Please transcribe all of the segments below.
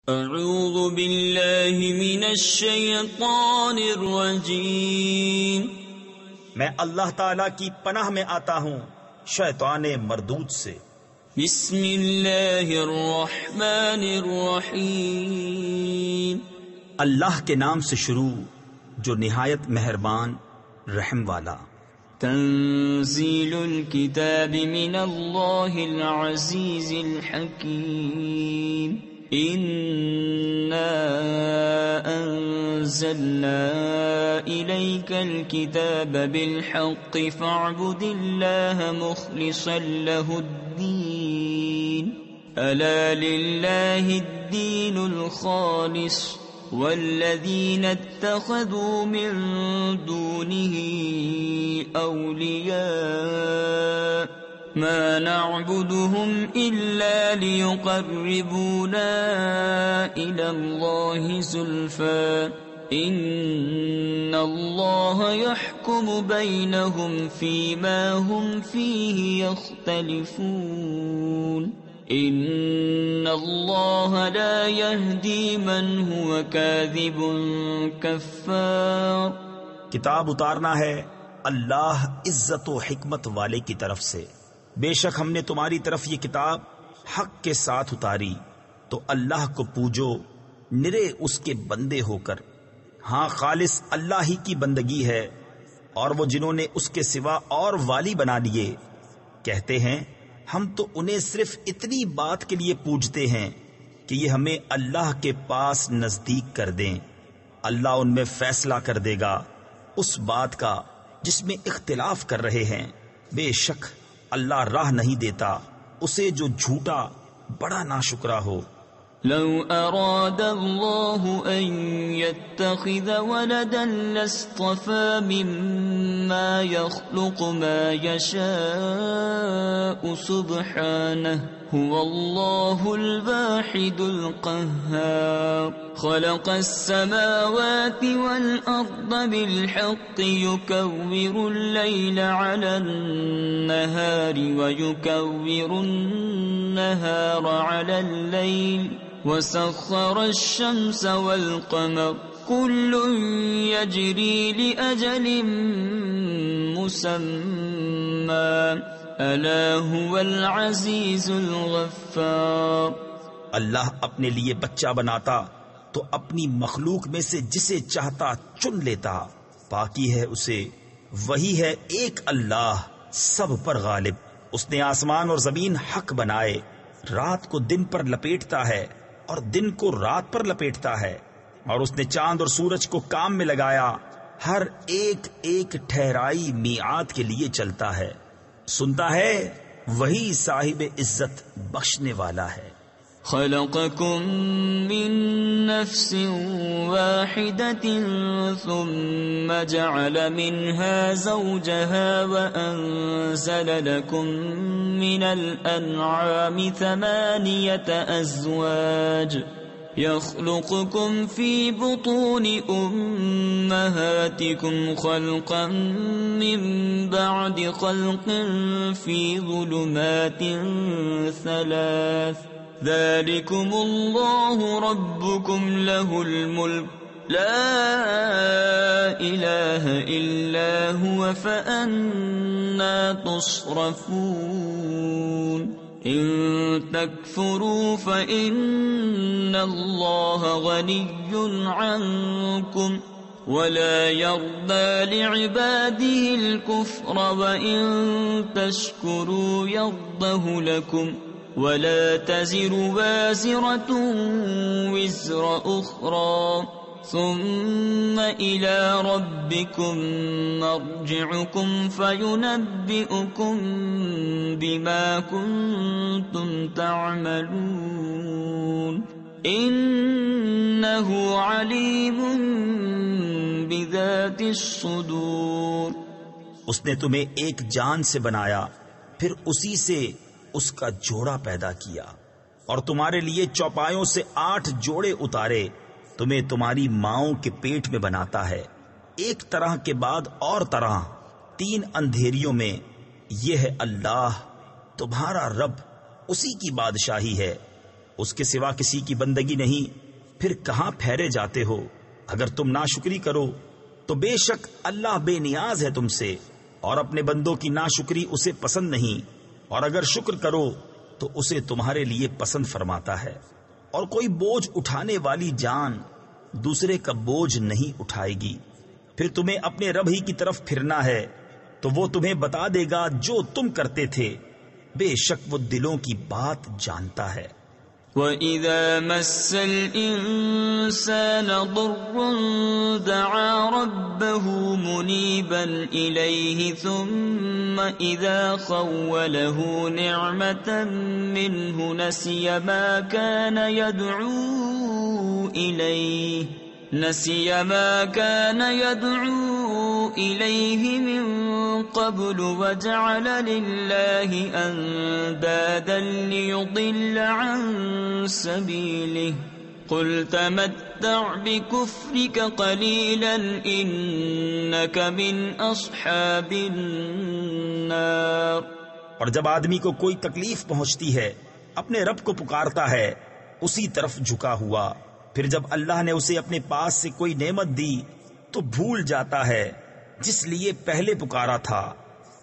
اعوذ باللہ من الشیطان الرجیم، میں اللہ تعالیٰ کی پناہ میں آتا ہوں شیطان مردود سے۔ بسم اللہ الرحمن الرحیم، اللہ کے نام سے شروع جو نہایت مہربان رحم والا۔ تنزیل الکتاب من اللہ العزیز الحکیم، انا انزلنا الیک الکتاب بالحق فاعبد اللہ مخلصا له الدین، الا للہ الدین الخالص والذین اتخذوا من دونه اولیاء ما نعبدهم الا ليقربونا الى الله زلفى ان الله يحكم بينهم فيما هم فيه يختلفون ان اللہ لا يهدي من هو كاذب کفار۔ کتاب اتارنا ہے اللہ عزت و حکمت والے کی طرف سے۔ بے شک ہم نے تمہاری طرف یہ کتاب حق کے ساتھ اتاری، تو اللہ کو پوجو نرے اس کے بندے ہو کر۔ ہاں خالص اللہ ہی کی بندگی ہے، اور وہ جنہوں نے اس کے سوا اور والی بنا لیے کہتے ہیں ہم تو انہیں صرف اتنی بات کے لیے پوجتے ہیں کہ یہ ہمیں اللہ کے پاس نزدیک کر دیں۔ اللہ ان میں فیصلہ کر دے گا اس بات کا جس میں اختلاف کر رہے ہیں۔ بے شک اللہ راہ نہیں دیتا اسے جو جھوٹا بڑا ناشکرا ہو۔ لو اراد اللہ ان يتخذ ولدا لاصطفى مما يخلق ما يشاء سبحانه هو الله الواحد القهار خلق السماوات والأرض بالحق يكور الليل على النهار ويكور النهار على الليل وسخر الشمس والقمر كل يجري لأجل مسمى الا هو العزیز الغفار۔ اللہ اپنے لیے بچہ بناتا تو اپنی مخلوق میں سے جسے چاہتا چن لیتا، پاکی ہے اسے، وہی ہے ایک اللہ سب پر غالب۔ اس نے آسمان اور زمین حق بنائے، رات کو دن پر لپیٹتا ہے اور دن کو رات پر لپیٹتا ہے، اور اس نے چاند اور سورج کو کام میں لگایا، ہر ایک ایک ٹھہرائی میعاد کے لیے چلتا ہے، سنتا ہے، وہی صاحب عزت بخشنے والا ہے۔ خلقكم من نفس واحدة ثم جعل منها زوجها وأنزل لكم من الأنعام 8 أزواج يخلقكم في بطون أمهاتكم خلقا من بعد خلق في ظلمات 3 ذلكم الله ربكم له الملك لا إله إلا هو فأنا تصرفون إن تكفروا فإن الله غني عنكم ولا يرضى لعباده الكفر وإن تشكروا يرضه لكم ولا تزر وازرة وزر أخرى ثم إلى ربكم مرجعكم فينبئكم بما كنتم تعملون إنه عليم بذات الصدور۔ اس نے تمہیں ایک جان سے بنایا، پھر اسی سے اس کا جوڑا پیدا کیا، اور تمہارے لیے چوپایوں سے 8 جوڑے اتارے، تمہیں تمہاری ماؤں کے پیٹ میں بناتا ہے، ایک طرح کے بعد اور طرح، 3 اندھیریوں میں۔ یہ ہے اللہ تمہارا رب، اسی کی بادشاہی ہے، اس کے سوا کسی کی بندگی نہیں، پھر کہاں پھیرے جاتے ہو؟ اگر تم ناشکری کرو تو بے شک اللہ بے نیاز ہے تم سے، اور اپنے بندوں کی ناشکری اسے پسند نہیں، اور اگر شکر کرو تو اسے تمہارے لیے پسند فرماتا ہے۔ اور کوئی بوجھ اٹھانے والی جان دوسرے کا بوجھ نہیں اٹھائے گی۔ پھر تمہیں اپنے رب ہی کی طرف پھرنا ہے تو وہ تمہیں بتا دے گا جو تم کرتے تھے، بے شک وہ دلوں کی بات جانتا ہے۔ وَإِذَا مَسَّ الْإِنسَانَ ضُرٌّ دَعَا رَبَّهُ مُنِيبًا إِلَيْهِ ثُمَّ إِذَا خَوَّلَهُ نِعْمَةً مِّنْهُ نَسِيَ مَا كَانَ يَدْعُو إِلَيْهِ مِن قَبْلُ وَجَعَلَ لِلَّهِ أَندَادًا لِّيُضِلَّ عَن سَبِيلِهِ قُلْ تَمَتَّعْ بِكُفْرِكَ قَلِيلًا إِنَّكَ مِنْ أَصْحَابِ النَّارِ۔ اور جب آدمی کو کوئی تکلیف پہنچتی ہے اپنے رب کو پکارتا ہے اسی طرف جھکا ہوا، پھر جب اللہ نے اسے اپنے پاس سے کوئی نعمت دی تو بھول جاتا ہے جس لیے پہلے پکارا تھا،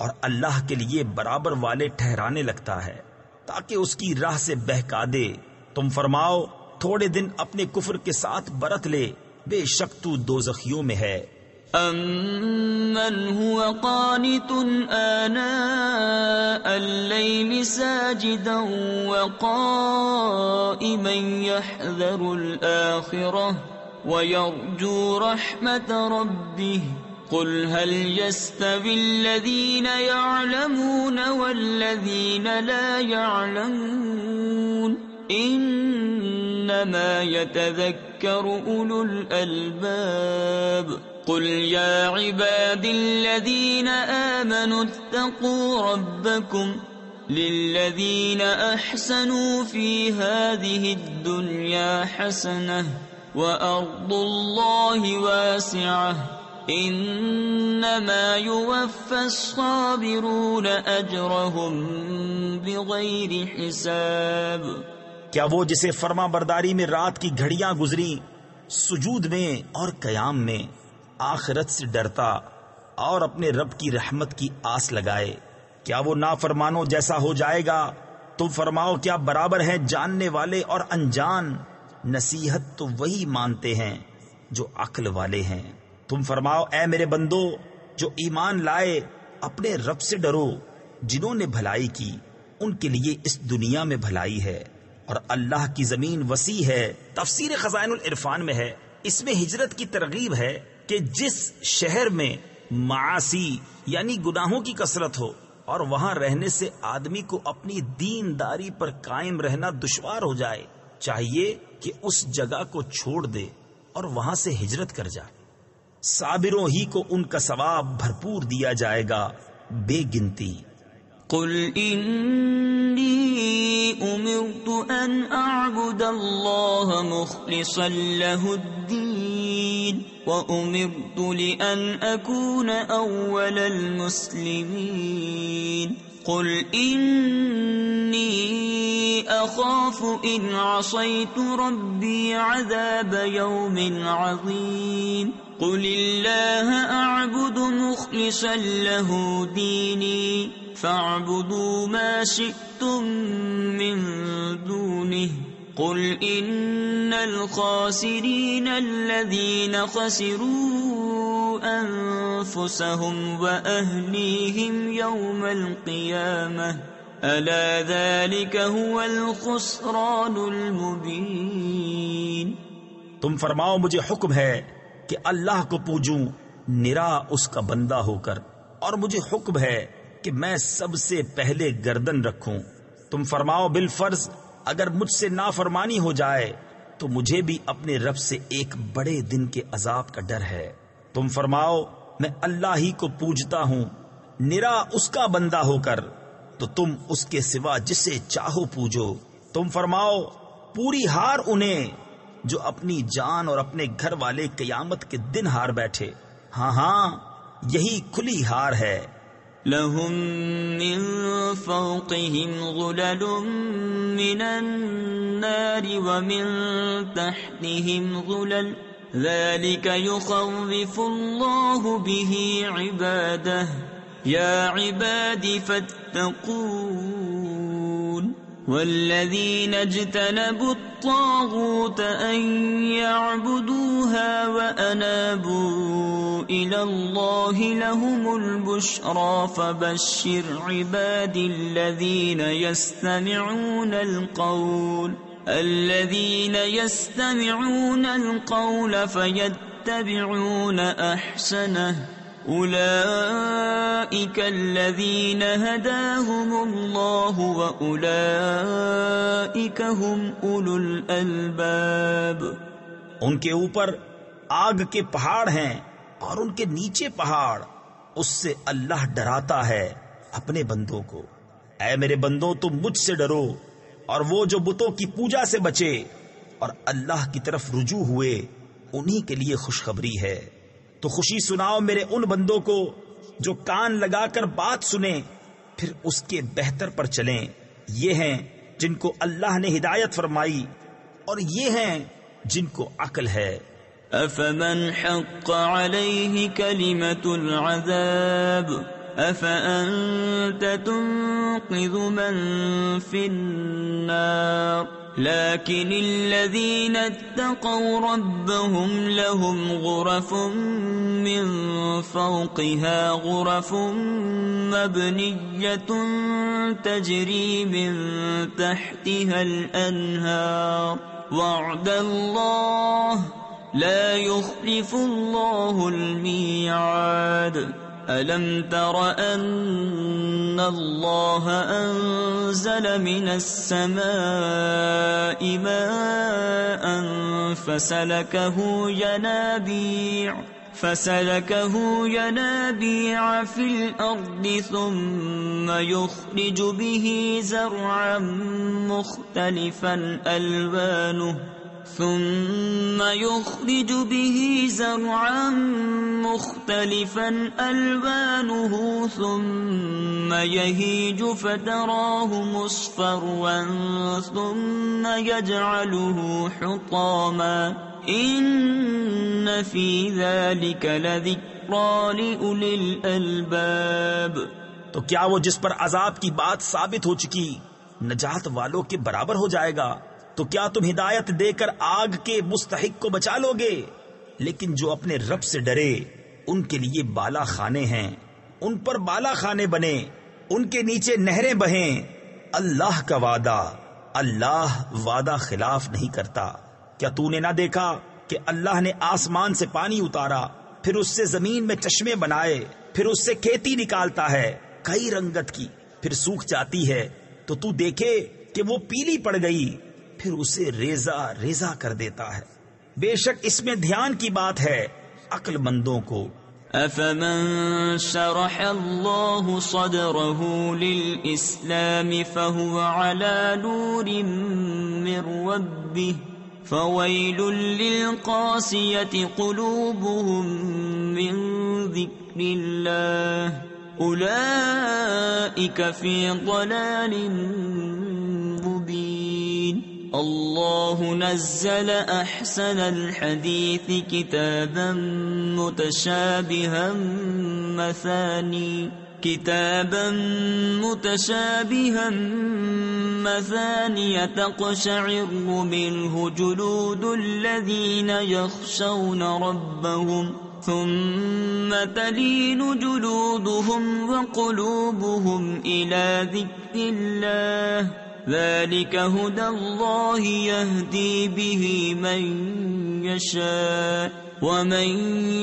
اور اللہ کے لیے برابر والے ٹھہرانے لگتا ہے تاکہ اس کی راہ سے بہکا دے۔ تم فرماؤ تھوڑے دن اپنے کفر کے ساتھ برت لے، بے شک تو دوزخیوں میں ہے۔ أَمَّنْ هُوَ قَانِتٌ آنَاءَ اللَّيْلِ سَاجِدًا وَقَائِمًا يَحْذَرُ الْآخِرَةَ وَيَرْجُو رَحْمَةَ رَبِّهِ قُلْ هَلْ يَسْتَوِي الَّذِينَ يَعْلَمُونَ وَالَّذِينَ لَا يَعْلَمُونَ إِنَّمَا يَتَذَكَّرُ أُولُو الْأَلْبَابِ قُلْ يَا عِبَادِ الَّذِينَ آمَنُوا اتَّقُوا رَبَّكُمْ لِلَّذِينَ أَحْسَنُوا فِي هَذِهِ الدُّنْيَا حَسَنَةٌ وَأَرْضُ اللَّهِ وَاسِعَةٌ إِنَّمَا يُوَفَّى الصَّابِرُونَ أَجْرَهُمْ بِغَيْرِ حِسَابٍ۔ کیا وہ جسے فرما برداری میں رات کی گھڑیاں گزری، سجود میں اور قیام میں آخرت سے ڈرتا اور اپنے رب کی رحمت کی آس لگائے، کیا وہ نافرمانوں جیسا ہو جائے گا؟ تم فرماؤ کیا برابر ہیں جاننے والے اور انجان؟ نصیحت تو وہی مانتے ہیں جو عقل والے ہیں۔ تم فرماؤ اے میرے بندو جو ایمان لائے اپنے رب سے ڈرو، جنہوں نے بھلائی کی ان کے لیے اس دنیا میں بھلائی ہے، اور اللہ کی زمین وسیع ہے۔ تفسیر خزائن العرفان میں ہے، اس میں ہجرت کی ترغیب ہے کہ جس شہر میں معاصی یعنی گناہوں کی کثرت ہو اور وہاں رہنے سے آدمی کو اپنی دینداری پر قائم رہنا دشوار ہو جائے، چاہیے کہ اس جگہ کو چھوڑ دے اور وہاں سے ہجرت کر جائے۔ صابروں ہی کو ان کا ثواب بھرپور دیا جائے گا بے گنتی۔ قل انی امرت ان اعبد اللہ مخلصا له الدین وامرت لان اکون اول المسلمین قل انی اخاف ان عصیت ربی عذاب یوم عظیم قل اللہ اعبد مخلصا له دینی فاعبدوا ما شئتم من دونه قل ان الخاسرین الذین خسروا انفسهم واهلیہم یوم القیامہ الا ذلك هو الخسران المبین۔ تم فرماؤ مجھے حکم ہے کہ اللہ کو پوجوں نرا اس کا بندہ ہو کر، اور مجھے حکم ہے کہ میں سب سے پہلے گردن رکھوں۔ تم فرماؤ بالفرض اگر مجھ سے نافرمانی ہو جائے تو مجھے بھی اپنے رب سے ایک بڑے دن کے عذاب کا ڈر ہے۔ تم فرماؤ میں اللہ ہی کو پوجتا ہوں نرا اس کا بندہ ہو کر، تو تم اس کے سوا جسے چاہو پوجو۔ تم فرماؤ پوری ہار انہیں جو اپنی جان اور اپنے گھر والے قیامت کے دن ہار بیٹھے۔ ہاں ہاں یہی کھلی ہار ہے، لهم من فوقهم ظلل من النار ومن تحتهم ظلل ذلك يخوف الله به عباده يا عباد فاتقون والذين اجتنبوا الطاغوت أن يعبدوها وأنابوا إلى الله لهم البشرى فبشر عباد الذين يستمعون القول فيتبعون أحسنه أولئك الذين هداهم الله وأولئك هم أولو الألباب. ان کے اوپر آگ کے پہاڑ ہیں اور ان کے نیچے پہاڑ. اس سے اللہ ڈراتا ہے اپنے بندوں کو. اے میرے بندوں تم مجھ سے ڈرو اور وہ جو بتوں کی پوجا سے بچے اور اللہ کی طرف رجوع ہوئے انہی کے لیے خوشخبری ہے. تو خوشی سناؤ میرے ان بندوں کو جو کان لگا کر بات سنیں پھر اس کے بہتر پر چلیں. یہ ہیں جن کو اللہ نے ہدایت فرمائی اور یہ ہیں جن کو عقل ہے. افمن حق علیہ کلمۃ العذاب افأنت تنقذ من فی النار لكن الذين اتقوا ربهم لهم غرف من فوقها غرف مبنية تجري من تحتها الأنهار وعد الله لا يخلف الله الميعاد. ألم تر أن الله أنزل من السماء ماء فسلكه ينابيع في الأرض ثم يخرج به زرعا مختلفا ألوانه ثم يهيج فتراه مصفرا ثم يجعله حطاما إن في ذلك لذكرى لأولي الألباب. تو کیا وہ جس پر عذاب کی بات ثابت ہو چکی نجات والوں کے برابر ہو جائے گا؟ تو کیا تم ہدایت دے کر آگ کے مستحق کو بچا لو گے؟ لیکن جو اپنے رب سے ڈرے ان کے لیے بالا خانے ہیں، ان پر بالا خانے بنے، ان کے نیچے نہریں بہیں. اللہ کا وعدہ، اللہ وعدہ خلاف نہیں کرتا. کیا تو نے نہ دیکھا کہ اللہ نے آسمان سے پانی اتارا، پھر اس سے زمین میں چشمے بنائے، پھر اس سے کھیتی نکالتا ہے کئی رنگت کی، پھر سوکھ جاتی ہے تو تو دیکھے کہ وہ پیلی پڑ گئی، پھر اسے ریزہ ریزہ کر دیتا ہے. بے شک اس میں دھیان کی بات ہے عقل مندوں کو. افمن شرح اللہ صدره للاسلام فهو على نور من ربه فويل للقاسية قلوبهم من ذكر الله أولئك في ضلال مبين. اللہ نزل احسن الحدیث کتابا متشابها مثانیہ تقشعر منه جلود الذین یخشون ربهم ثم تلین جلودهم وقلوبهم إلى ذکر اللہ ذلك هدى الله يهدي به من يشاء ومن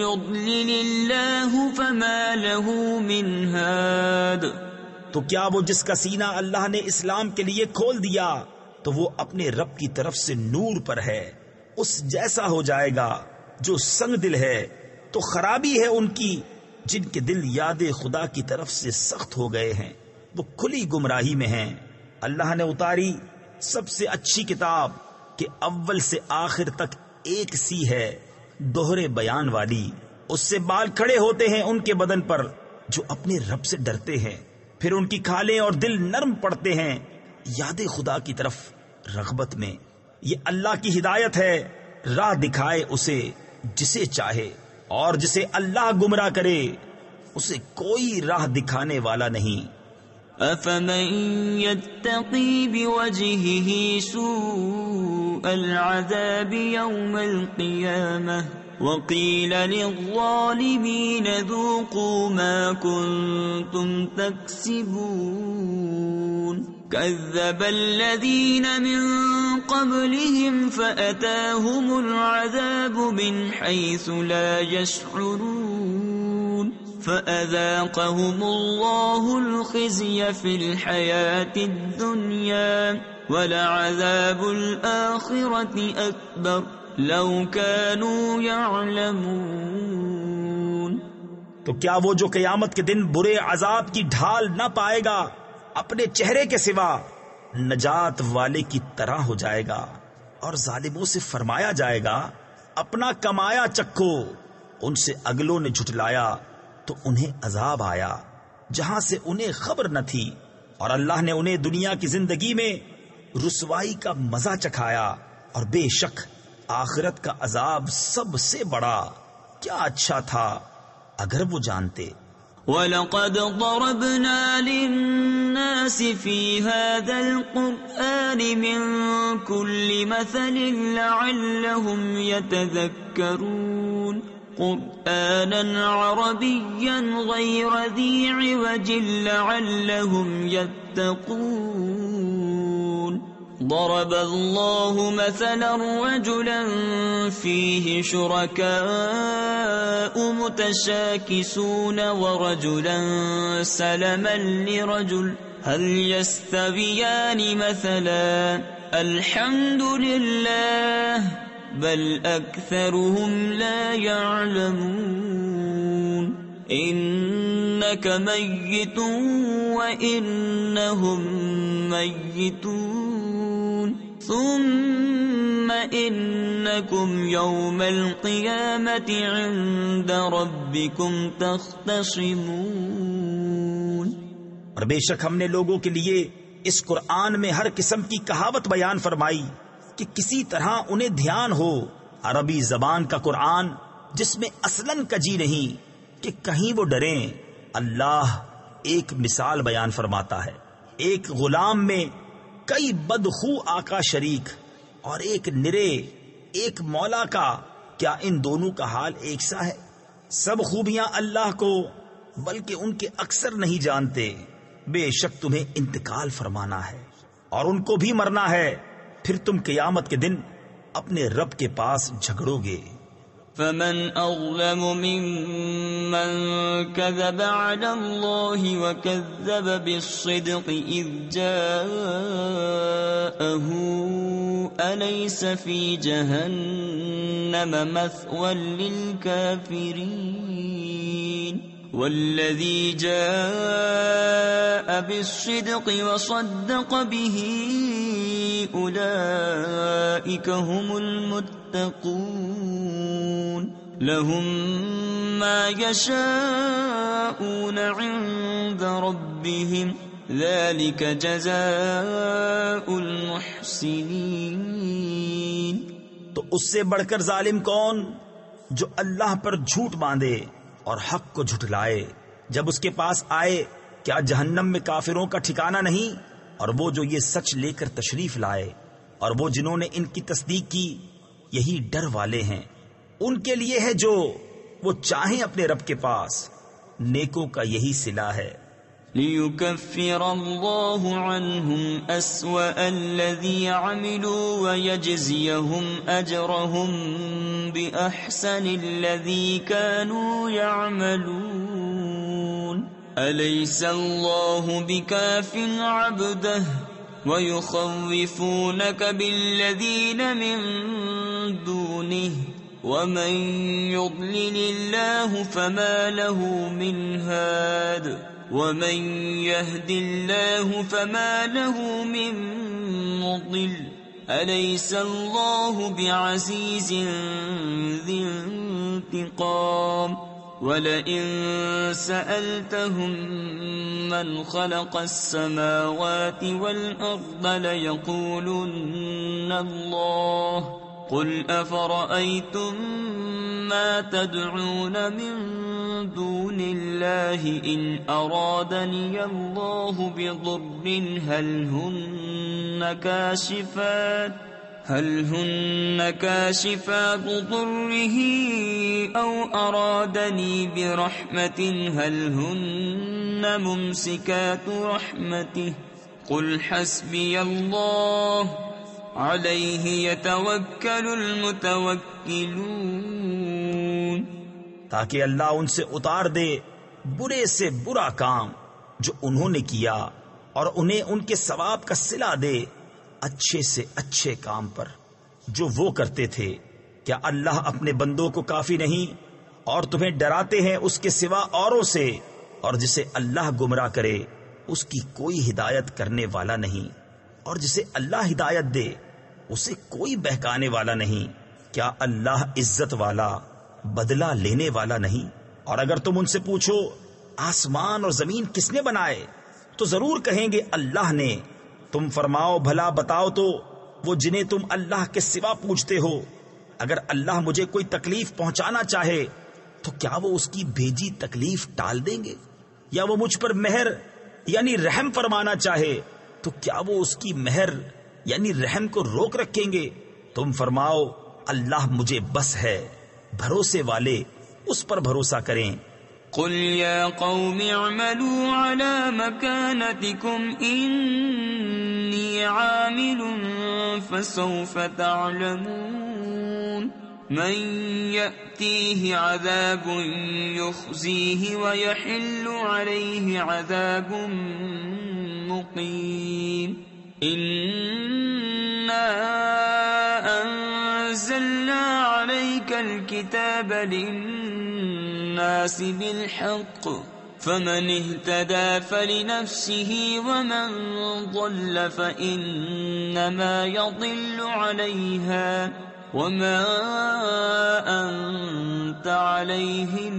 يضلل الله فما له من هاد. تو کیا وہ جس کا سینہ اللہ نے اسلام کے لیے کھول دیا تو وہ اپنے رب کی طرف سے نور پر ہے، اس جیسا ہو جائے گا جو سنگ دل ہے. تو خرابی ہے ان کی جن کے دل یاد خدا کی طرف سے سخت ہو گئے ہیں، وہ کھلی گمراہی میں ہیں. اللہ نے اتاری سب سے اچھی کتاب کہ اول سے آخر تک ایک سی ہے، دوہرے بیان والی. اس سے بال کھڑے ہوتے ہیں ان کے بدن پر جو اپنے رب سے ڈرتے ہیں، پھر ان کی کھالیں اور دل نرم پڑتے ہیں یاد خدا کی طرف رغبت میں۔ یہ اللہ کی ہدایت ہے، راہ دکھائے اسے جسے چاہے، اور جسے اللہ گمراہ کرے اسے کوئی راہ دکھانے والا نہیں۔ أفمن يتقي بوجهه سوء العذاب يوم القيامة وقيل للظالمين ذوقوا ما كنتم تكسبون كذب الذين من قبلهم فأتاهم العذاب من حيث لا يشعرون فأذاقهم الله الخزي في الحياة الدنيا ولعذاب الآخرة أكبر لو كانوا يعلمون۔ تو کیا وہ جو قیامت کے دن برے عذاب کی ڈھال نہ پائے گا اپنے چہرے کے سوا نجات والے کی طرح ہو جائے گا، اور ظالموں سے فرمایا جائے گا اپنا کمایا چکھو۔ ان سے اگلوں نے جھٹلایا تو انہیں عذاب آیا جہاں سے انہیں خبر نہ تھی، اور اللہ نے انہیں دنیا کی زندگی میں رسوائی کا مزہ چکھایا، اور بے شک آخرت کا عذاب سب سے بڑا کیا اچھا تھا اگر وہ جانتے۔ وَلَقَدْ ضَرَبْنَا لِلنَّاسِ فِي هَذَا الْقُرْآنِ مِنْ كُلِّ مَثَلٍ لَعَلَّهُمْ يَتَذَكَّرُونَ قُرْآنًا عَرَبِيًّا غَيْرَ ذِي عِوَجٍ لَعَلَّهُمْ يَتَّقُونَ ضرب الله مثلا رجلا فيه شركاء متشاكسون ورجلا سلما لرجل هل يستويان مثلا الحمد لله بل أكثرهم لا يعلمون إنك ميت وإنهم ميتون ثم إنكم يوم القيامة عند ربكم تختصمون۔ اور بے شک ہم نے لوگوں کے لیے اس قرآن میں ہر قسم کی کہاوت بیان فرمائی کہ کسی طرح انہیں دھیان ہو۔ عربی زبان کا قرآن جس میں اصلاً کجی نہیں کہ کہیں وہ ڈریں۔ اللہ ایک مثال بیان فرماتا ہے، ایک غلام میں کئی بدخو آقا شریک اور ایک نرے ایک مولا کا، کیا ان دونوں کا حال ایک سا ہے؟ سب خوبیاں اللہ کو، بلکہ ان کے اکثر نہیں جانتے۔ بے شک تمہیں انتقال فرمانا ہے اور ان کو بھی مرنا ہے، پھر تم قیامت کے دن اپنے رب کے پاس جھگڑو گے۔ فمن أظلم ممن كذب على الله وكذب بالصدق إذ جاءه أليس في جهنم مثوى للكافرين والذي جاء بالصدق وصدق به أولئك هم المتقون لهم ما يشاءون عند ربهم ذلك جزاء المحسنين۔ تو اس سے بڑھ کر ظالم کون جو اللہ پر جھوٹ باندھے اور حق کو جھٹلائے جب اس کے پاس آئے؟ کیا جہنم میں کافروں کا ٹھکانہ نہیں؟ اور وہ جو یہ سچ لے کر تشریف لائے اور وہ جنہوں نے ان کی تصدیق کی، یہی ڈر والے ہیں۔ ان کے لیے ہے جو وہ چاہیں اپنے رب کے پاس، نیکوں کا یہی صلہ ہے۔ لِيُكَفِّرَ اللَّهُ عَنْهُمْ أَسْوَأَ الَّذِي عَمِلُوا وَيَجْزِيَهُمْ أَجْرَهُمْ بِأَحْسَنِ الَّذِي كَانُوا يَعْمَلُونَ أَلَيْسَ اللَّهُ بِكَافٍ عَبْدَهُ وَيُخَوِّفُونَكَ بِالَّذِينَ مِن دُونِهِ وَمَن يُضْلِلِ اللَّهُ فَمَا لَهُ مِنْ هَادٍ وَمَن يَهْدِ اللَّهُ فَمَا لَهُ مِن مُضِلٍّ أَلَيْسَ اللَّهُ بِعَزِيزٍ ذِي انتِقَامٍ وَلَئِن سَأَلْتَهُم مَّنْ خَلَقَ السَّمَاوَاتِ وَالْأَرْضَ لَيَقُولُنَّ اللَّهُ قُلْ أَفَرَأَيْتُم مَّا تَدْعُونَ مِن دُونِ اللَّهِ إِنْ أَرَادَنِيَ اللَّهُ بِضُرٍّ هل هن كاشفات ضره أو أرادني برحمة هل هن ممسكات رحمته قل حسبي الله عليه يتوكل المتوكلون. تاکہ اللہ ان سے اتار دے برے سے برا کام جو انہوں نے کیا اور انہیں ان کے ثواب کا صلہ دے اچھے سے اچھے کام پر جو وہ کرتے تھے. کیا اللہ اپنے بندوں کو کافی نہیں اور تمہیں ڈراتے ہیں اس کے سوا اوروں سے؟ اور جسے اللہ گمراہ کرے اس کی کوئی ہدایت کرنے والا نہیں، اور جسے اللہ ہدایت دے اسے کوئی بہکانے والا نہیں. کیا اللہ عزت والا بدلہ لینے والا نہیں؟ اور اگر تم ان سے پوچھو آسمان اور زمین کس نے بنائے تو ضرور کہیں گے اللہ نے. تم فرماؤ بھلا بتاؤ تو وہ جنہیں تم اللہ کے سوا پوچھتے ہو، اگر اللہ مجھے کوئی تکلیف پہنچانا چاہے تو کیا وہ اس کی بھیجی تکلیف ٹال دیں گے؟ یا وہ مجھ پر مہر یعنی رحم فرمانا چاہے تو کیا وہ اس کی مہر یعنی رحم کو روک رکھیں گے؟ تم فرماؤ اللہ مجھے بس ہے، بھروسے والے اس پر بھروسہ کریں. قل يا قوم اعملوا على مكانتكم إني عامل فسوف تعلمون من يأتيه عذاب يخزيه ويحل عليه عذاب مقيم. إنا أنزلنا عليك الكتاب للناس بالحق فمن اهتدى فلنفسه ومن ضل فإنما يضل عليها وما أنت عليهم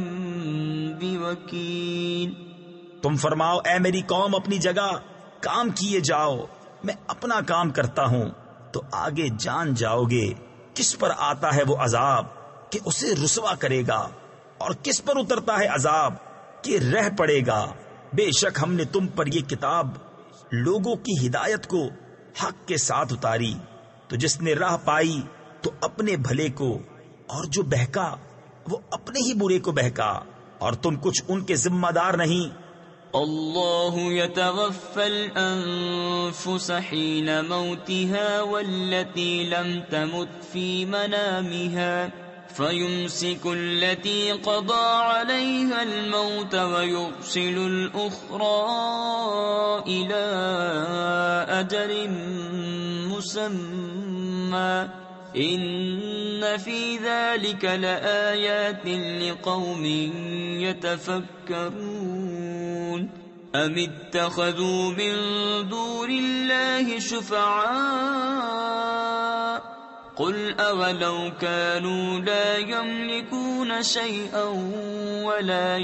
بوكيل. تم فرماؤ اے میری قوم اپنی جگہ کام کیے جاؤ، میں اپنا کام کرتا ہوں. تو آگے جان جاؤ گے کس پر آتا ہے وہ عذاب کہ اسے رسوا کرے گا اور کس پر اترتا ہے عذاب کہ رہ پڑے گا. بے شک ہم نے تم پر یہ کتاب لوگوں کی ہدایت کو حق کے ساتھ اتاری، تو جس نے راہ پائی تو اپنے بھلے کو، اور جو بہکا وہ اپنے ہی برے کو بہکا، اور تم کچھ ان کے ذمہ دار نہیں. اللہ يتوفى الأنفس حين موتها والتي لم تمت في منامها فيمسك التي قضى عليها الموت ويرسل الأخرى إلى أجل مسمى إن في ذلك لآيات لقوم يتفكرون. أم اتخذوا من دون الله شفعاء قل أولو كانوا لا يملكون شيئا ولا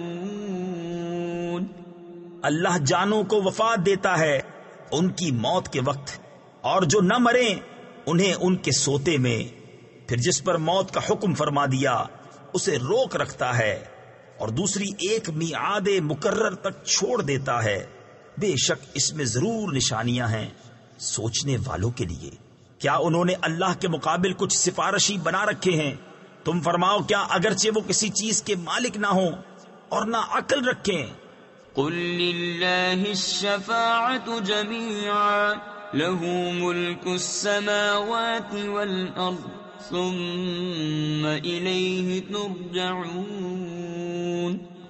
يعقلون. اللہ جانوں کو وفات دیتا ہے ان کی موت کے وقت، اور جو نہ مریں انہیں ان کے سوتے میں، پھر جس پر موت کا حکم فرما دیا اسے روک رکھتا ہے اور دوسری ایک میعاد مقرر تک چھوڑ دیتا ہے. بے شک اس میں ضرور نشانیاں ہیں سوچنے والوں کے لیے. کیا انہوں نے اللہ کے مقابل کچھ سفارشی بنا رکھے ہیں؟ تم فرماؤ کیا اگرچہ وہ کسی چیز کے مالک نہ ہوں اور نہ عقل رکھیں؟ قل للہ الشفاعة جميعا له ملك السماوات والأرض ثم إليه ترجعون.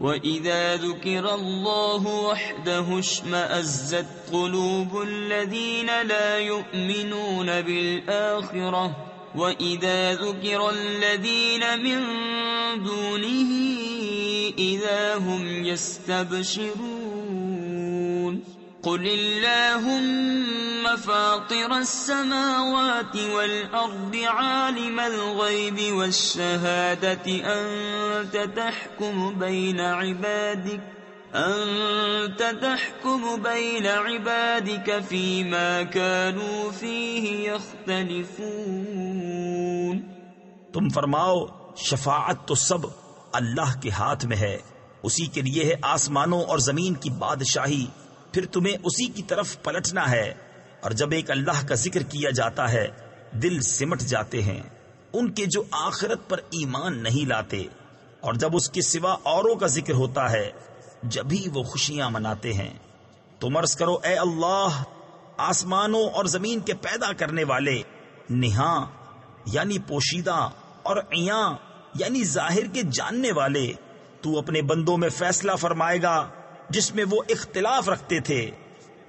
وَإِذَا ذُكِرَ اللَّهُ وَحْدَهُ اشْمَأَزَّتْ قُلُوبُ الَّذِينَ لَا يُؤْمِنُونَ بِالْآخِرَةِ وَإِذَا ذُكِرَ الَّذِينَ مِن دُونِهِ إِذَا هُمْ يَسْتَبْشِرُونَ. قل اللهم فاطر السماوات والأرض عالم الغيب والشهادة أنت تحكم بين عبادك فيما كانوا فيه يختلفون. تم فرماؤ شفاعت تو سب اللہ کے ہاتھ میں ہے، اسی کے لیے ہے آسمانوں اور زمین کی بادشاہی، پھر تمہیں اسی کی طرف پلٹنا ہے. اور جب ایک اللہ کا ذکر کیا جاتا ہے دل سمٹ جاتے ہیں ان کے جو آخرت پر ایمان نہیں لاتے، اور جب اس کے سوا اوروں کا ذکر ہوتا ہے جبھی وہ خوشیاں مناتے ہیں. تم عرض کرو اے اللہ، آسمانوں اور زمین کے پیدا کرنے والے، نہاں یعنی پوشیدہ اور عیاں یعنی ظاہر کے جاننے والے، تو اپنے بندوں میں فیصلہ فرمائے گا جس میں وہ اختلاف رکھتے تھے.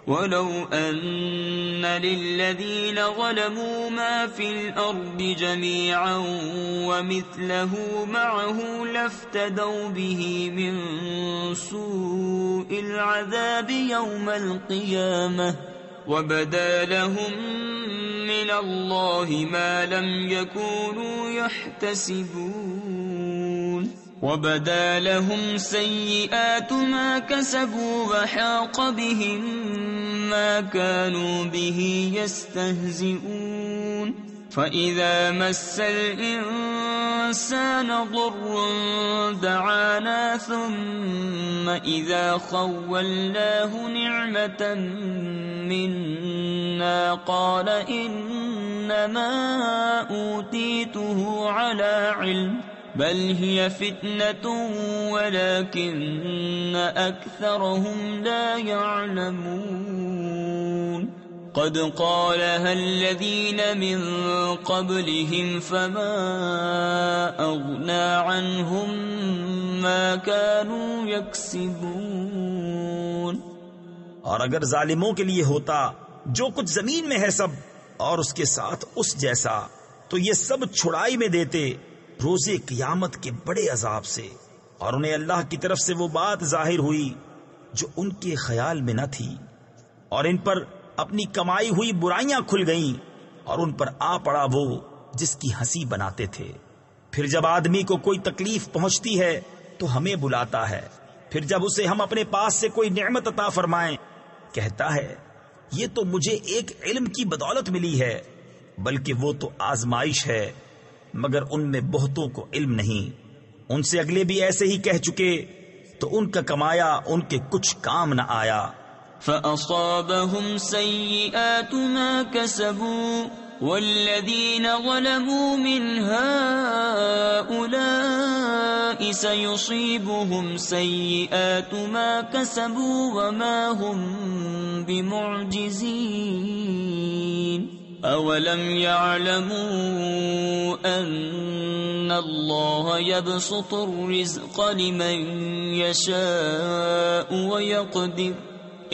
وَلَوْ أَنَّ لِلَّذِينَ ظَلَمُوا مَا فِي الْأَرْضِ جَمِيعًا وَمِثْلَهُ مَعَهُ لَافْتَدَوْا بِهِ مِنْ سُوءِ الْعَذَابِ يَوْمَ الْقِيَامَةِ وَبَدَا لَهُم مِّنَ اللَّهِ مَا لَمْ يَكُونُوا يَحْتَسِبُونَ. وَبَدَا لَهُمْ سَيِّئَاتُ مَا كَسَبُوا وَحَاقَ بِهِمْ مَا كَانُوا بِهِ يَسْتَهْزِئُونَ. فَإِذَا مَسَّ الْإِنسَانَ ضُرٌّ دَعَانَا ثُمَّ إِذَا خَوَّلْنَاهُ نِعْمَةً مِنَّا قَالَ إِنَّمَا أُوتِيتُهُ عَلَى عِلْمٍ بل هي فتنة ولكن أكثرهم لا يعلمون. قد قالها الذين من قبلهم فما أغنى عنهم ما كانوا يكسبون. اور اگر ظالموں کے لیے ہوتا جو کچھ زمین میں ہے سب اور اس کے ساتھ اس جیسا، تو یہ سب چھڑائی میں دیتے روزے قیامت کے بڑے عذاب سے، اور انہیں اللہ کی طرف سے وہ بات ظاہر ہوئی جو ان کے خیال میں نہ تھی، اور ان پر اپنی کمائی ہوئی برائیاں کھل گئیں، اور ان پر آ پڑا وہ جس کی ہنسی بناتے تھے. پھر جب آدمی کو کوئی تکلیف پہنچتی ہے تو ہمیں بلاتا ہے، پھر جب اسے ہم اپنے پاس سے کوئی نعمت عطا فرمائیں کہتا ہے یہ تو مجھے ایک علم کی بدولت ملی ہے، بلکہ وہ تو آزمائش ہے، مگر ان میں بہتوں کو علم نہیں. ان سے اگلے بھی ایسے ہی کہہ چکے تو ان کا کمایا ان کے کچھ کام نہ آیا. فَأَصَابَهُمْ سَيِّئَاتُ مَا كَسَبُوا وَالَّذِينَ ظَلَمُوا مِنْ هَؤُلَاءِ سَيُصِيبُهُمْ سَيِّئَاتُ مَا كَسَبُوا وَمَا هُمْ بِمُعْجِزِينَ. أَوَلَمْ يَعْلَمُوا أَنَّ اللَّهَ يَبْسُطُ الرِّزْقَ لِمَن يَشَاءُ وَيَقْدِرُ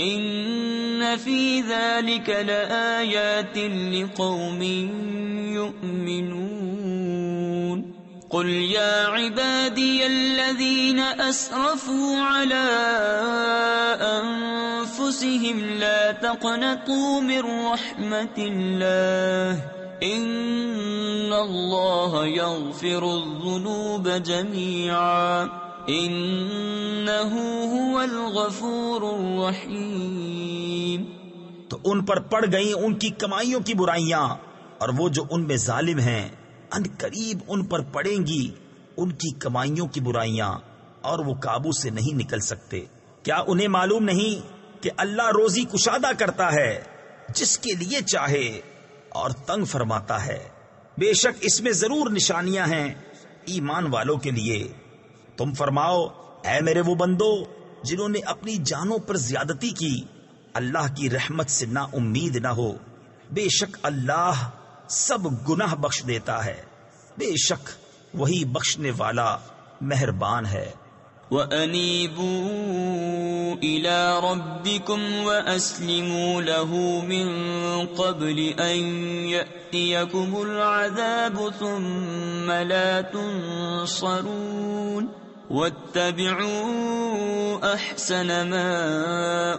إِنَّ فِي ذَلِكَ لَآيَاتٍ لِقَوْمٍ يُؤْمِنُونَ. قُلْ يَا عِبَادِيَ الَّذِينَ أَسْرَفُوا عَلَىٰ أَنفُسِهِمْ لَا تَقْنَطُوا مِن رَّحْمَةِ اللَّهِ إِنَّ اللَّهَ يَغْفِرُ الذُّنُوبَ جَمِيعًا إِنَّهُ هُوَ الْغَفُورُ الرَّحِيمُ. تو ان پر پڑ گئیں ان کی کمائیوں کی برائیاں، اور وہ جو ان میں ظالم ہیں ان قریب ان پر پڑیں گی ان کی کمائیوں کی برائیاں، اور وہ قابو سے نہیں نکل سکتے. کیا انہیں معلوم نہیں کہ اللہ روزی کشادہ کرتا ہے جس کے لیے چاہے اور تنگ فرماتا ہے؟ بے شک اس میں ضرور نشانیاں ہیں ایمان والوں کے لیے. تم فرماؤ اے میرے وہ بندو جنہوں نے اپنی جانوں پر زیادتی کی، اللہ کی رحمت سے نا امید نہ ہو. بے شک اللہ سب گناہ بخش دیتا ہے، بے شک وہی بخشنے والا مہربان ہے. وَأَنِيبُوا إِلَىٰ رَبِّكُمْ وَأَسْلِمُوا لَهُ مِن قَبْلِ أَن يَأْتِيَكُمُ الْعَذَابُ ثُمَّ لَا تُنصَرُونَ. واتبعوا احسن ما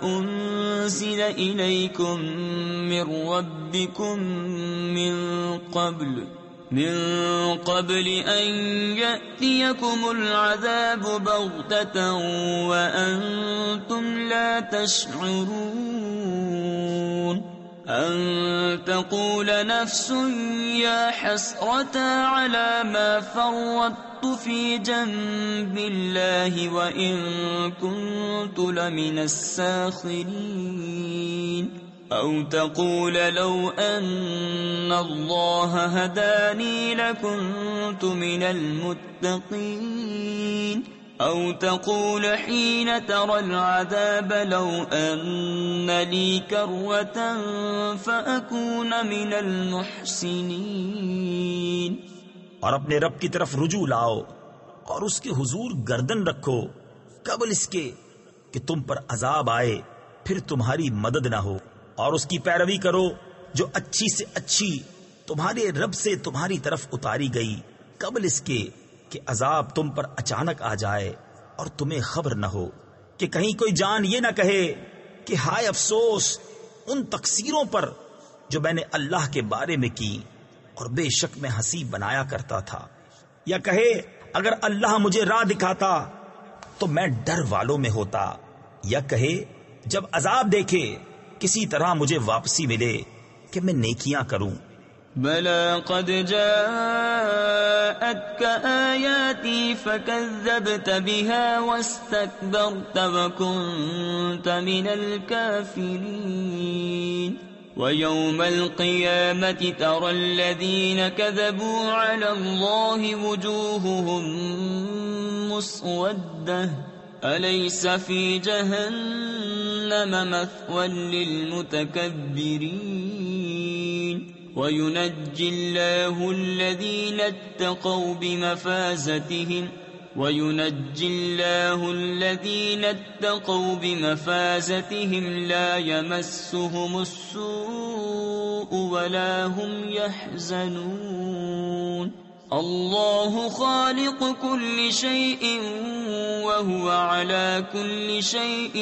انزل الیکم من ربکم من قبل ان یأتیکم العذاب بغتة وانتم لا تشعرون ان تقول نفس یا حسرة على ما فرطت في جنب الله وإن كنت لمن الساخرين أو تقول لو أن الله هداني لكنت من المتقين أو تقول حين ترى العذاب لو أن لي كرة فأكون من المحسنين. اور اپنے رب کی طرف رجوع لاؤ اور اس کے حضور گردن رکھو قبل اس کے کہ تم پر عذاب آئے پھر تمہاری مدد نہ ہو، اور اس کی پیروی کرو جو اچھی سے اچھی تمہارے رب سے تمہاری طرف اتاری گئی قبل اس کے کہ عذاب تم پر اچانک آ جائے اور تمہیں خبر نہ ہو، کہ کہیں کوئی جان یہ نہ کہے کہ ہائے افسوس ان تقصیروں پر جو میں نے اللہ کے بارے میں کی اور بے شک میں ہنسی بنایا کرتا تھا، یا کہے اگر اللہ مجھے راہ دکھاتا تو میں ڈر والوں میں ہوتا، یا کہے جب عذاب دیکھے کسی طرح مجھے واپسی ملے کہ میں نیکیاں کروں. بلى قد جاءتك آياتي فكذبت بها واستكبرت وكنت من الكافرين. ويوم القيامة ترى الذين كذبوا على الله وجوههم مسودة أليس في جهنم مثوى للمتكبرين. وينجي الله الذين اتقوا بمفازتهم لا يمسهم السوء ولا هم يحزنون. الله خالق كل شيء وهو على كل شيء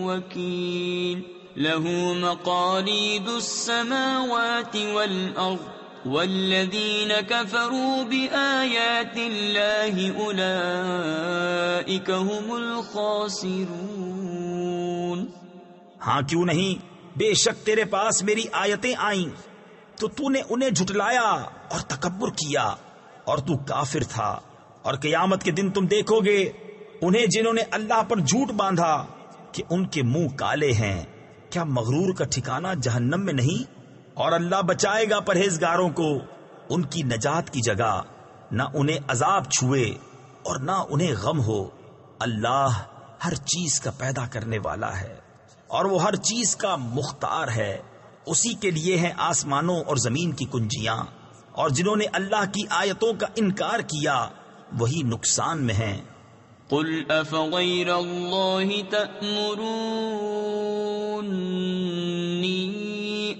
وكيل. له مقاليد السماوات والأرض والذين كفروا بآيات الله أولئك هم الخاسرون. ہاں کیوں نہیں، بے شک تیرے پاس میری آیتیں آئیں تو تو نے انہیں جھٹلایا اور تکبر کیا اور تو کافر تھا. اور قیامت کے دن تم دیکھو گے انہیں جنہوں نے اللہ پر جھوٹ باندھا کہ ان کے منہ کالے ہیں. کیا مغرور کا ٹھکانہ جہنم میں نہیں؟ اور اللہ بچائے گا پرہیزگاروں کو ان کی نجات کی جگہ، نہ انہیں عذاب چھوئے اور نہ انہیں غم ہو. اللہ ہر چیز کا پیدا کرنے والا ہے اور وہ ہر چیز کا مختار ہے. اسی کے لیے ہیں آسمانوں اور زمین کی کنجیاں، اور جنہوں نے اللہ کی آیتوں کا انکار کیا وہی نقصان میں ہیں. قل افغیر اللہ تأمرونی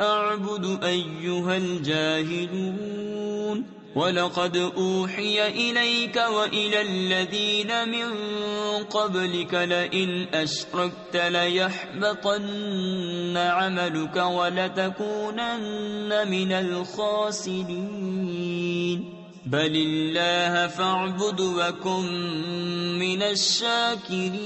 اعبد ایہا الجاہلون. وَلَقَدْ أُوحِيَ إِلَيْكَ وَإِلَى الَّذِينَ مِن قَبْلِكَ لَئِنْ أَشْرَكْتَ لَيَحْبَطَنَّ عَمَلُكَ وَلَتَكُونَنَّ مِنَ الْخَاسِرِينَ. بَلِ اللَّهَ فَاعْبُدْ وَكُن مِّنَ الشَّاكِرِينَ.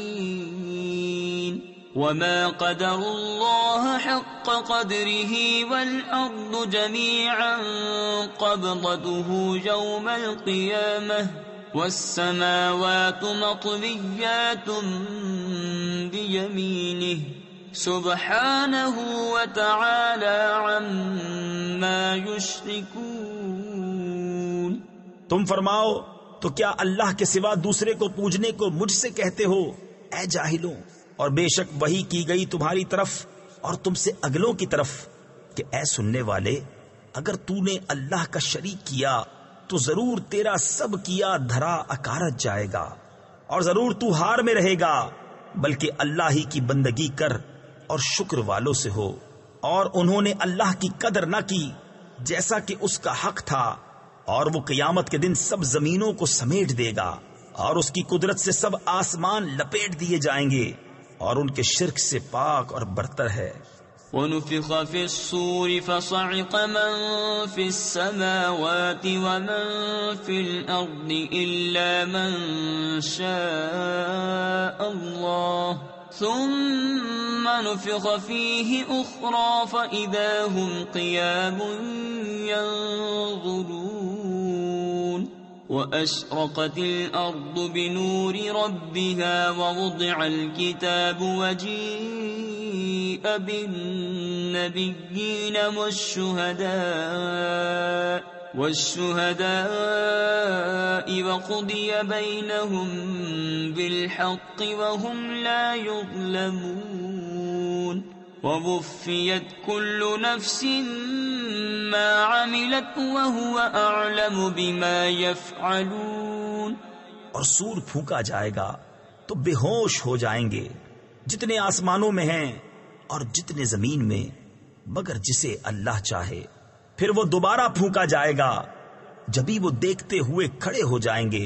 وَمَا قَدَرُوا اللَّهَ حَقَّ قَدْرِهِ وَالْأَرْضُ جَمِيعًا قَبْضَتُهُ يَوْمَ الْقِيَامَةِ وَالسَّمَاوَاتُ مَطْوِيَّاتٌ بِيَمِينِهِ سُبْحَانَهُ وَتَعَالَى عَمَّا يُشْرِكُونَ. تم فرماؤ تو کیا اللہ کے سوا دوسرے کو پوجنے کو مجھ سے کہتے ہو اے جاہلوں؟ اور بے شک وحی کی گئی تمہاری طرف اور تم سے اگلوں کی طرف کہ اے سننے والے، اگر تو نے اللہ کا شریک کیا تو ضرور تیرا سب کیا دھرا اکارت جائے گا اور ضرور تو ہار میں رہے گا، بلکہ اللہ ہی کی بندگی کر اور شکر والوں سے ہو. اور انہوں نے اللہ کی قدر نہ کی جیسا کہ اس کا حق تھا، اور وہ قیامت کے دن سب زمینوں کو سمیٹ دے گا اور اس کی قدرت سے سب آسمان لپیٹ دیے جائیں گے، اور ان کے شرک سے پاک اور برتر ہے۔ وَنُفِخَ فِي الصُّورِ فَصَعِقَ مَن فِي السَّمَاوَاتِ وَمَن فِي الْأَرْضِ إِلَّا مَن شَاءَ اللَّهُ ثُمَّ نُفِخَ فِيهِ أُخْرَى فَإِذَا هُمْ قِيَامٌ يَنظُرُونَ وَأَشْرَقَتِ الْأَرْضُ بِنُورِ رَبِّهَا وَوُضِعَ الْكِتَابُ وَجِيءَ بِالنَّبِيِّينَ وَالشُّهَدَاءِ وَقُضِيَ بَيْنَهُم بِالْحَقِّ وَهُمْ لَا يُظْلَمُونَ وَوُفِّيَتْ كُلُّ نَفْسٍ مَّا عَمِلَتْ وَهُوَ أَعْلَمُ بِمَا يَفْعَلُونَ۔ اور سور پھونکا جائے گا تو بے ہوش ہو جائیں گے جتنے آسمانوں میں ہیں اور جتنے زمین میں، مگر جسے اللہ چاہے۔ پھر وہ دوبارہ پھونکا جائے گا، جبھی وہ دیکھتے ہوئے کھڑے ہو جائیں گے،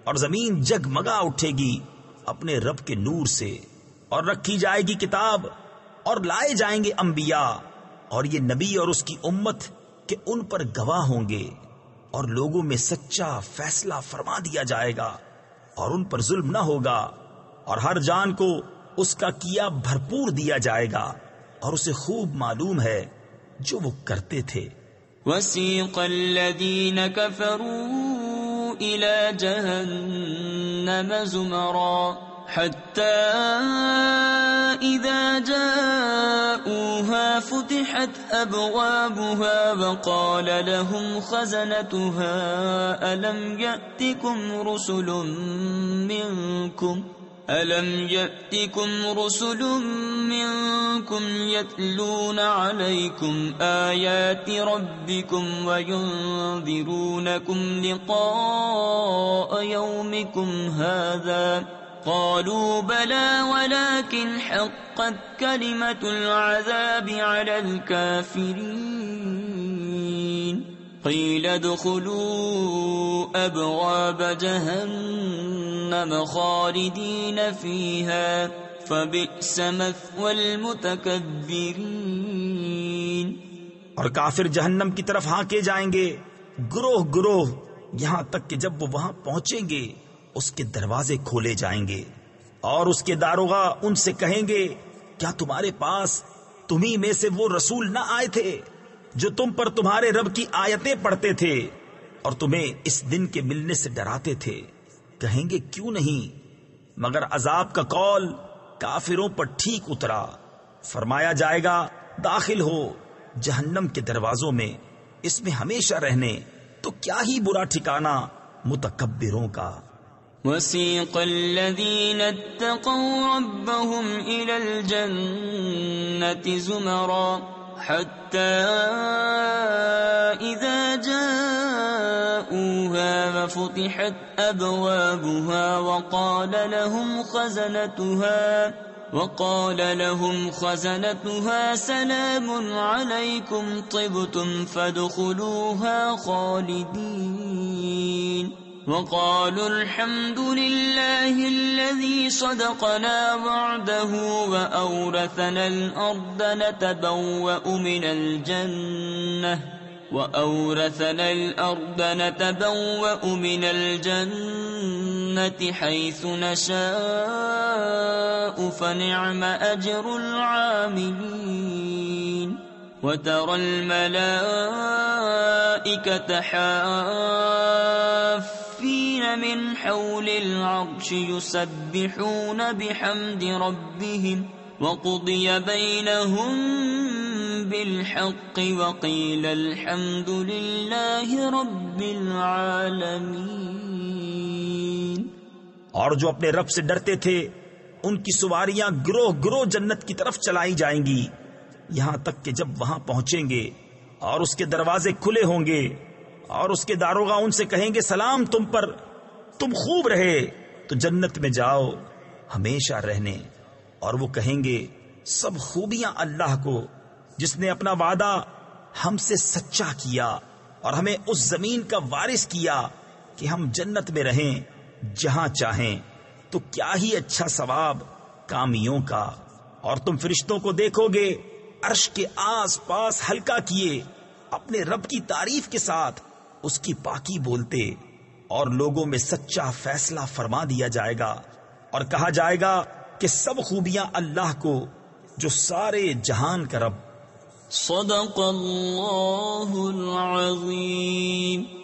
اور زمین جگمگا اٹھے گی اپنے رب کے نور سے، اور رکھی جائے گی کتاب، اور لائے جائیں گے انبیاء، اور یہ نبی اور اس کی امت کہ ان پر گواہ ہوں گے، اور لوگوں میں سچا فیصلہ فرما دیا جائے گا، اور ان پر ظلم نہ ہوگا، اور ہر جان کو اس کا کیا بھرپور دیا جائے گا، اور اسے خوب معلوم ہے جو وہ کرتے تھے۔ وَسِيقَ الَّذِينَ كَفَرُوا إِلَى جَهَنَّمَ زُمَرًا حَتَّى إِذَا جَاءُوهَا فُتِحَتْ أَبْوَابُهَا وَقَالَ لَهُمْ خَزَنَتُهَا أَلَمْ يَأْتِكُمْ رُسُلٌ مِّنكُمْ يَتْلُونَ عَلَيْكُمْ آيَاتِ رَبِّكُمْ وَيُنذِرُونَكُمْ لِقَاءَ يَوْمِكُمْ هَٰذَا قَالُوا بَلَىٰ وَلَٰكِنْ حَقَّتْ كَلِمَةُ الْعَذَابِ عَلَى الْكَافِرِينَ قِيلَ ادْخُلُوا أَبْوَابَ جَهَنَّمَ خَالِدِينَ فِيهَا فَبِئْسَ مَثْوَى الْمُتَكَبِّرِينَ۔ اور کافر جہنم کی طرف ہانکے جائیں گے گروہ گروہ، یہاں تک کہ جب وہ وہاں پہنچیں گے اس کے دروازے کھولے جائیں گے، اور اس کے داروغہ ان سے کہیں گے کیا تمہارے پاس تمہیں میں سے وہ رسول نہ آئے تھے جو تم پر تمہارے رب کی آیتیں پڑھتے تھے اور تمہیں اس دن کے ملنے سے ڈراتے تھے؟ کہیں گے کیوں نہیں، مگر عذاب کا قول کافروں پر ٹھیک اترا۔ فرمایا جائے گا داخل ہو جہنم کے دروازوں میں، اس میں ہمیشہ رہنے، تو کیا ہی برا ٹھکانہ متکبروں کا۔ وَسِيقَ الَّذِينَ اتَّقَوْا رَبَّهُمْ إِلَى الْجَنَّةِ زُمَرًا حَتَّى إِذَا جَاءُوهَا وَفُتِحَتْ أَبْوَابُهَا وَقَالَ لَهُمْ خَزَنَتُهَا سَلَامٌ عَلَيْكُمْ طِبْتُمْ فَادْخُلُوهَا خَالِدِينَ وَقَالُوا الْحَمْدُ لِلَّهِ الَّذِي صَدَقَنَا وَعْدَهُ وَأَوْرَثَنَا الْأَرْضَ نَتَبَوَّأُ مِنَ الْجَنَّةِ حَيْثُ نَشَاءُ فَنِعْمَ أَجْرُ الْعَامِلِينَ وَتَرَى الْمَلَائِكَةَ حَافِّينَ مِنْ حَوْلِ الْعَرْشِ يُسَبِّحُونَ بِحَمْدِ رَبِّهِمْ وَقُضِيَ بَيْنَهُم بِالْحَقِّ وَقِيلَ الْحَمْدُ لِلَّهِ رَبِّ الْعَالَمِينَ۔ اور جو اپنے رب سے ڈرتے تھے ان کی سواریاں گروہ گروہ جنت کی طرف چلائی جائیں گی، یہاں تک کہ جب وہاں پہنچیں گے اور اس کے دروازے کھلے ہوں گے اور اس کے داروغہ ان سے کہیں گے سلام تم پر، تم خوب رہے تو جنت میں جاؤ ہمیشہ رہنے، اور وہ کہیں گے سب خوبیاں اللہ کو جس نے اپنا وعدہ ہم سے سچا کیا اور ہمیں اس زمین کا وارث کیا کہ ہم جنت میں رہیں جہاں چاہیں تو کیا ہی اچھا ثواب کامیوں کا۔ اور تم فرشتوں کو دیکھو گے عرش کے آس پاس ہلکا کیے اپنے رب کی تعریف کے ساتھ اس کی پاکی بولتے، اور لوگوں میں سچا فیصلہ فرما دیا جائے گا، اور کہا جائے گا کہ سب خوبیاں اللہ کو جو سارے جہان کا رب۔ صدق اللہ العظیم۔